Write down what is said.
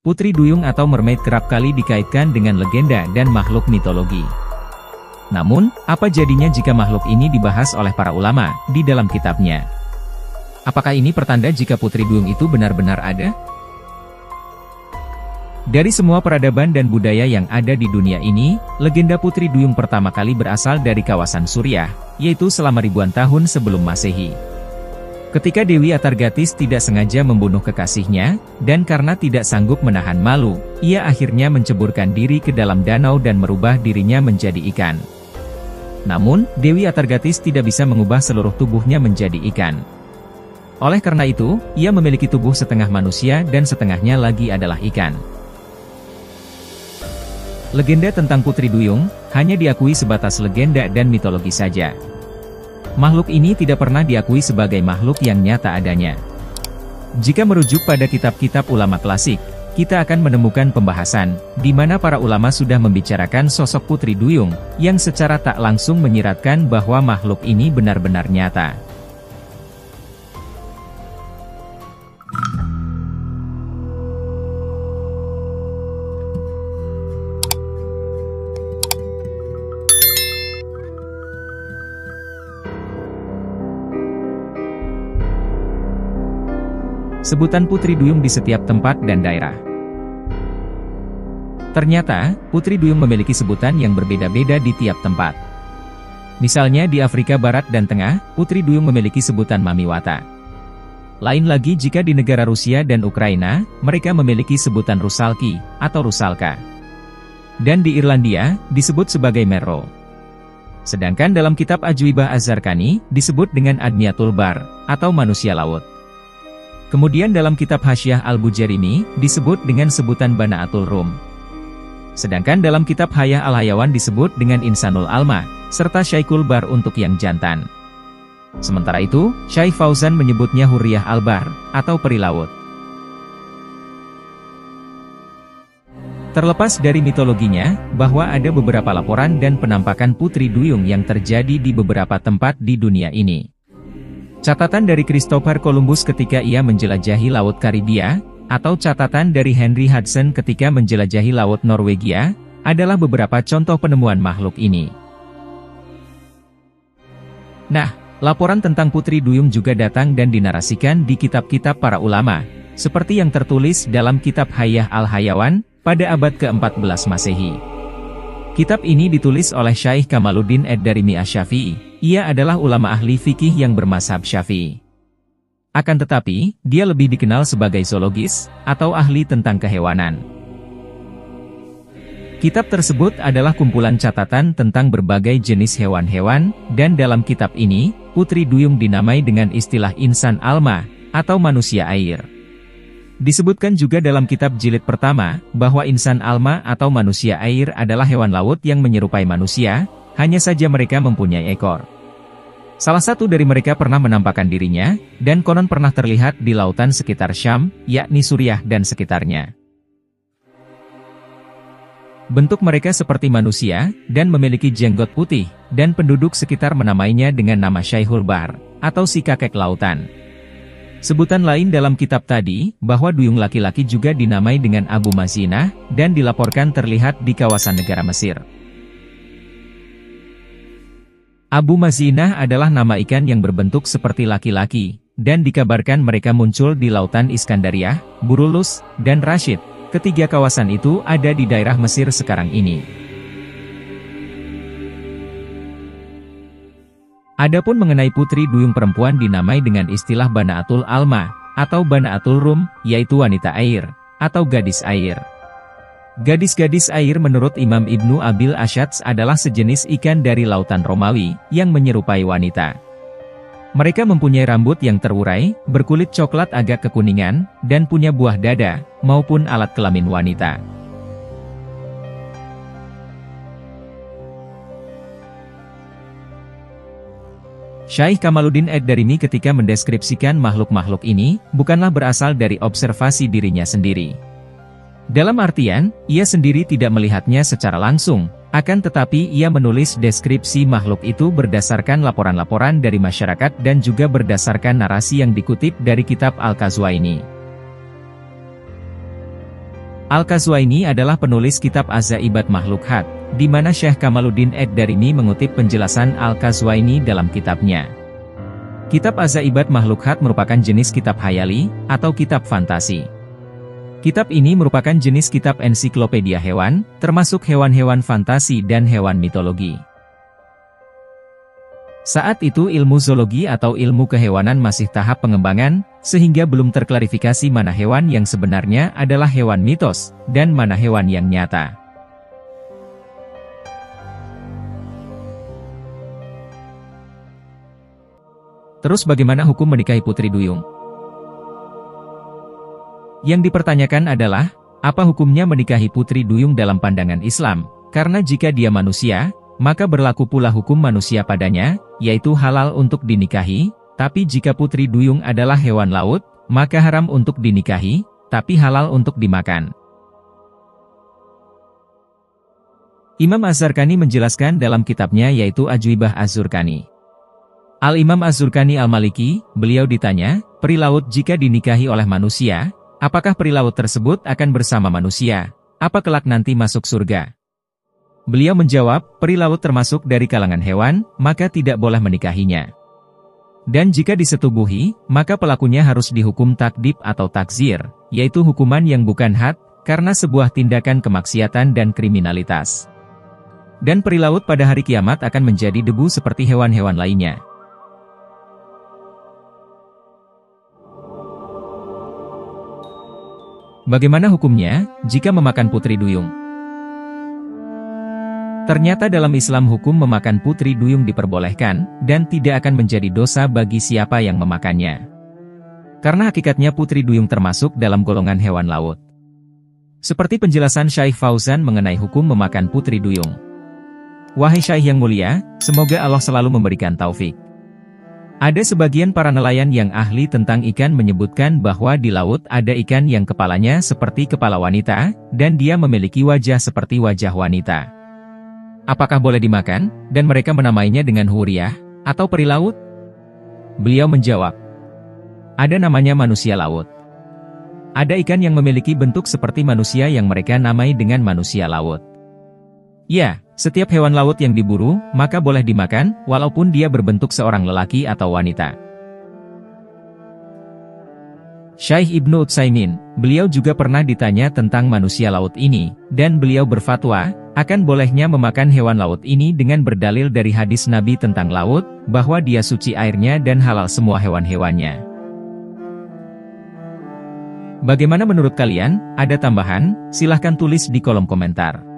Putri Duyung atau mermaid kerap kali dikaitkan dengan legenda dan makhluk mitologi. Namun, apa jadinya jika makhluk ini dibahas oleh para ulama di dalam kitabnya? Apakah ini pertanda jika Putri Duyung itu benar-benar ada? Dari semua peradaban dan budaya yang ada di dunia ini, legenda Putri Duyung pertama kali berasal dari kawasan Suriah, yaitu selama ribuan tahun sebelum Masehi. Ketika Dewi Atargatis tidak sengaja membunuh kekasihnya, dan karena tidak sanggup menahan malu, ia akhirnya menceburkan diri ke dalam danau dan merubah dirinya menjadi ikan. Namun, Dewi Atargatis tidak bisa mengubah seluruh tubuhnya menjadi ikan. Oleh karena itu, ia memiliki tubuh setengah manusia dan setengahnya lagi adalah ikan. Legenda tentang Putri Duyung hanya diakui sebatas legenda dan mitologi saja. Makhluk ini tidak pernah diakui sebagai makhluk yang nyata adanya. Jika merujuk pada kitab-kitab ulama klasik, kita akan menemukan pembahasan, di mana para ulama sudah membicarakan sosok Putri Duyung, yang secara tak langsung menyiratkan bahwa makhluk ini benar-benar nyata. Sebutan Putri Duyung di setiap tempat dan daerah. Ternyata, Putri Duyung memiliki sebutan yang berbeda-beda di tiap tempat. Misalnya di Afrika Barat dan Tengah, Putri Duyung memiliki sebutan Mamiwata. Lain lagi jika di negara Rusia dan Ukraina, mereka memiliki sebutan Rusalki, atau Rusalka. Dan di Irlandia, disebut sebagai Merrow. Sedangkan dalam kitab Ajwibah Az-Zarqani, disebut dengan Adniyatul Bar, atau manusia laut. Kemudian dalam kitab Hasyiah Al-Bujarimi, disebut dengan sebutan Banaatul Rum. Sedangkan dalam kitab Hayah Al-Hayawan disebut dengan Insanul Alma, serta Syaikul Bar untuk yang jantan. Sementara itu, Syekh Fauzan menyebutnya Hurriyah Al-Bar, atau peri laut. Terlepas dari mitologinya, bahwa ada beberapa laporan dan penampakan Putri Duyung yang terjadi di beberapa tempat di dunia ini. Catatan dari Christopher Columbus ketika ia menjelajahi Laut Karibia, atau catatan dari Henry Hudson ketika menjelajahi Laut Norwegia, adalah beberapa contoh penemuan makhluk ini. Nah, laporan tentang Putri Duyung juga datang dan dinarasikan di kitab-kitab para ulama, seperti yang tertulis dalam kitab Hayah Al-Hayawan, pada abad ke-14 Masehi. Kitab ini ditulis oleh Syekh Kamaluddin Ad-Darimi Asy-Syafi'i. Ia adalah ulama ahli fikih yang bermazhab Syafi'i. Akan tetapi, dia lebih dikenal sebagai zoologis, atau ahli tentang kehewanan. Kitab tersebut adalah kumpulan catatan tentang berbagai jenis hewan-hewan, dan dalam kitab ini, Putri Duyung dinamai dengan istilah Insan Alma, atau manusia air. Disebutkan juga dalam kitab jilid pertama, bahwa insan alma atau manusia air adalah hewan laut yang menyerupai manusia, hanya saja mereka mempunyai ekor. Salah satu dari mereka pernah menampakkan dirinya, dan konon pernah terlihat di lautan sekitar Syam, yakni Suriah dan sekitarnya. Bentuk mereka seperti manusia, dan memiliki jenggot putih, dan penduduk sekitar menamainya dengan nama Syaihul Bar, atau si kakek lautan. Sebutan lain dalam kitab tadi, bahwa duyung laki-laki juga dinamai dengan Abu Mazinah, dan dilaporkan terlihat di kawasan negara Mesir. Abu Mazinah adalah nama ikan yang berbentuk seperti laki-laki, dan dikabarkan mereka muncul di lautan Iskandariah, Burulus, dan Rashid. Ketiga kawasan itu ada di daerah Mesir sekarang ini. Adapun mengenai Putri Duyung perempuan dinamai dengan istilah Banaatul Alma, atau Banaatul Rum, yaitu wanita air, atau gadis air. Gadis-gadis air menurut Imam Ibnu Abil Asyadz adalah sejenis ikan dari lautan Romawi, yang menyerupai wanita. Mereka mempunyai rambut yang terurai, berkulit coklat agak kekuningan, dan punya buah dada, maupun alat kelamin wanita. Syekh Kamaluddin Ad-Darimi ketika mendeskripsikan makhluk-makhluk ini, bukanlah berasal dari observasi dirinya sendiri. Dalam artian, ia sendiri tidak melihatnya secara langsung, akan tetapi ia menulis deskripsi makhluk itu berdasarkan laporan-laporan dari masyarakat dan juga berdasarkan narasi yang dikutip dari kitab Al-Qazwaini. Al-Qazwaini adalah penulis kitab Azaibat Makhlukat, di mana Syekh Kamaluddin Ad-Darimi mengutip penjelasan Al-Qazwaini dalam kitabnya. Kitab Azaibat Makhlukat merupakan jenis kitab hayali, atau kitab fantasi. Kitab ini merupakan jenis kitab ensiklopedia hewan, termasuk hewan-hewan fantasi dan hewan mitologi. Saat itu ilmu zoologi atau ilmu kehewanan masih tahap pengembangan, sehingga belum terklarifikasi mana hewan yang sebenarnya adalah hewan mitos, dan mana hewan yang nyata. Terus bagaimana hukum menikahi putri duyung? Yang dipertanyakan adalah, apa hukumnya menikahi putri duyung dalam pandangan Islam? Karena jika dia manusia, maka berlaku pula hukum manusia padanya, yaitu halal untuk dinikahi, tapi jika putri duyung adalah hewan laut, maka haram untuk dinikahi, tapi halal untuk dimakan. Imam Az-Zarqani menjelaskan dalam kitabnya yaitu Ajwibah Az-Zurqani. Al-Imam Az-Zurqani Al-Maliki, beliau ditanya, peri laut jika dinikahi oleh manusia, apakah peri laut tersebut akan bersama manusia? Apa kelak nanti masuk surga? Beliau menjawab, peri laut termasuk dari kalangan hewan, maka tidak boleh menikahinya. Dan jika disetubuhi, maka pelakunya harus dihukum takdib atau takzir, yaitu hukuman yang bukan had, karena sebuah tindakan kemaksiatan dan kriminalitas. Dan peri laut pada hari kiamat akan menjadi debu seperti hewan-hewan lainnya. Bagaimana hukumnya, jika memakan putri duyung? Ternyata dalam Islam hukum memakan putri duyung diperbolehkan, dan tidak akan menjadi dosa bagi siapa yang memakannya. Karena hakikatnya putri duyung termasuk dalam golongan hewan laut. Seperti penjelasan Syekh Fauzan mengenai hukum memakan putri duyung. Wahai Syekh yang mulia, semoga Allah selalu memberikan taufik. Ada sebagian para nelayan yang ahli tentang ikan menyebutkan bahwa di laut ada ikan yang kepalanya seperti kepala wanita, dan dia memiliki wajah seperti wajah wanita. Apakah boleh dimakan, dan mereka menamainya dengan huriyah, atau peri laut? Beliau menjawab, ada namanya manusia laut. Ada ikan yang memiliki bentuk seperti manusia yang mereka namai dengan manusia laut. Ya, setiap hewan laut yang diburu, maka boleh dimakan, walaupun dia berbentuk seorang lelaki atau wanita. Syekh Ibnu Utsaimin, beliau juga pernah ditanya tentang manusia laut ini, dan beliau berfatwa, akan bolehnya memakan hewan laut ini dengan berdalil dari hadis Nabi tentang laut, bahwa dia suci airnya dan halal semua hewan-hewannya. Bagaimana menurut kalian? Ada tambahan? Silahkan tulis di kolom komentar.